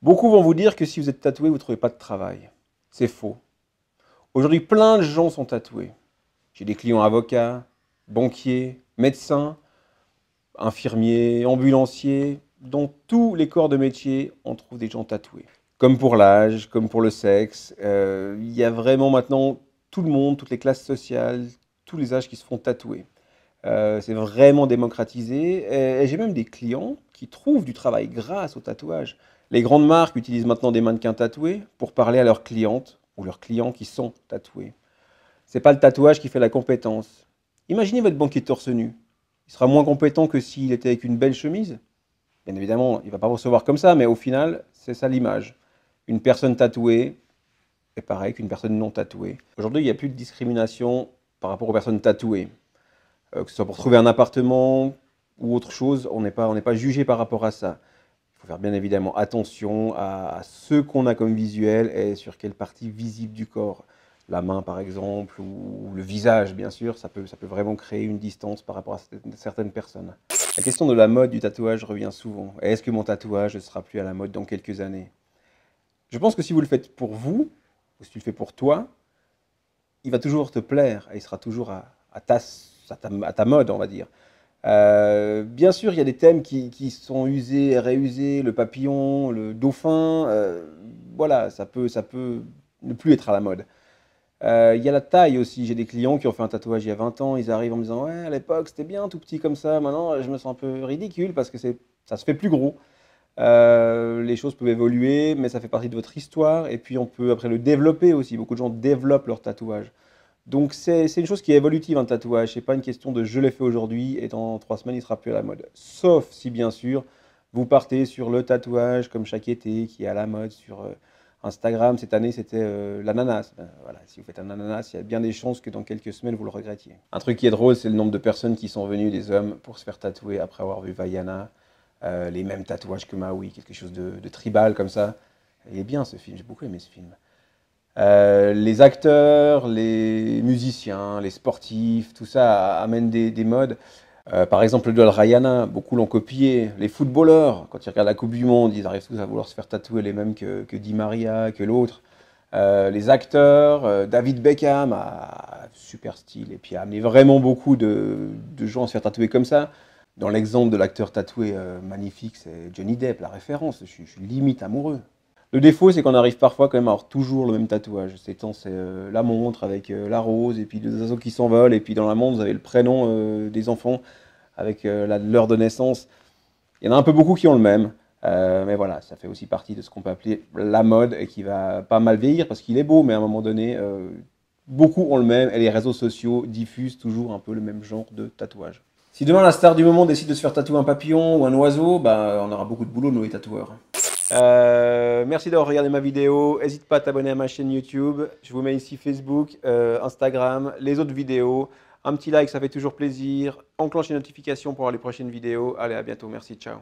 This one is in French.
Beaucoup vont vous dire que si vous êtes tatoué, vous ne trouvez pas de travail. C'est faux. Aujourd'hui, plein de gens sont tatoués. J'ai des clients avocats, banquiers, médecins, infirmiers, ambulanciers. Dans tous les corps de métier, on trouve des gens tatoués. Comme pour l'âge, comme pour le sexe, il y a vraiment maintenant tout le monde, toutes les classes sociales, tous les âges qui se font tatouer. C'est vraiment démocratisé. Et j'ai même des clients qui trouvent du travail grâce au tatouage. Les grandes marques utilisent maintenant des mannequins tatoués pour parler à leurs clientes ou leurs clients qui sont tatoués. C'est pas le tatouage qui fait la compétence. Imaginez votre banquier torse nu. Il sera moins compétent que s'il était avec une belle chemise. Bien évidemment, il ne va pas vous recevoir comme ça, mais au final, c'est ça l'image. Une personne tatouée est pareil qu'une personne non tatouée. Aujourd'hui, il n'y a plus de discrimination par rapport aux personnes tatouées. Que ce soit pour trouver un appartement ou autre chose, on n'est pas jugé par rapport à ça. Il faut faire bien évidemment attention à ce qu'on a comme visuel et sur quelle partie visible du corps. La main par exemple, ou le visage bien sûr, ça peut vraiment créer une distance par rapport à certaines personnes. La question de la mode du tatouage revient souvent. Est-ce que mon tatouage ne sera plus à la mode dans quelques années? Je pense que si vous le faites pour vous, ou si tu le fais pour toi, il va toujours te plaire et il sera toujours à ta mode, on va dire. Bien sûr, il y a des thèmes qui sont usés et réusés, le papillon, le dauphin, voilà, ça peut ne plus être à la mode. Il y a la taille aussi, j'ai des clients qui ont fait un tatouage il y a 20 ans, ils arrivent en me disant «Ouais, à l'époque c'était bien tout petit comme ça, maintenant je me sens un peu ridicule parce que ça se fait plus gros». Les choses peuvent évoluer, mais ça fait partie de votre histoire et puis on peut après le développer aussi. Beaucoup de gens développent leur tatouage. Donc c'est une chose qui est évolutive, un tatouage. C'est pas une question de je l'ai fait aujourd'hui et dans 3 semaines il sera plus à la mode. Sauf si bien sûr vous partez sur le tatouage comme chaque été qui est à la mode sur Instagram. Cette année c'était l'ananas. Ben, voilà, si vous faites un ananas, il y a bien des chances que dans quelques semaines vous le regrettiez. Un truc qui est drôle, c'est le nombre de personnes qui sont venues, des hommes, pour se faire tatouer après avoir vu Vaiana. Les mêmes tatouages que Maui, quelque chose de tribal comme ça. Il est bien ce film, j'ai beaucoup aimé ce film. Les acteurs, les musiciens, les sportifs, tout ça amène des modes. Par exemple, le duel Rihanna, beaucoup l'ont copié. Les footballeurs, quand ils regardent la Coupe du Monde, ils arrivent tous à vouloir se faire tatouer les mêmes que Di Maria, que l'autre. Les acteurs, David Beckham a super style et puis a amené vraiment beaucoup de gens à se faire tatouer comme ça. Dans l'exemple de l'acteur tatoué magnifique, c'est Johnny Depp, la référence. Je suis limite amoureux. Le défaut, c'est qu'on arrive parfois quand même à avoir toujours le même tatouage. Ces temps, c'est la montre avec la rose, et puis des oiseaux qui s'envolent, et puis dans la montre, vous avez le prénom des enfants avec l'heure de naissance. Il y en a un peu beaucoup qui ont le même, mais voilà, ça fait aussi partie de ce qu'on peut appeler la mode, et qui va pas mal vieillir, parce qu'il est beau, mais à un moment donné, beaucoup ont le même, et les réseaux sociaux diffusent toujours un peu le même genre de tatouage. Si demain la star du moment décide de se faire tatouer un papillon ou un oiseau, bah, on aura beaucoup de boulot, nous les tatoueurs. Merci d'avoir regardé ma vidéo. N'hésite pas à t'abonner à ma chaîne YouTube. Je vous mets ici Facebook, Instagram, les autres vidéos. Un petit like, ça fait toujours plaisir. Enclenche les notifications pour voir les prochaines vidéos. Allez, à bientôt. Merci, ciao.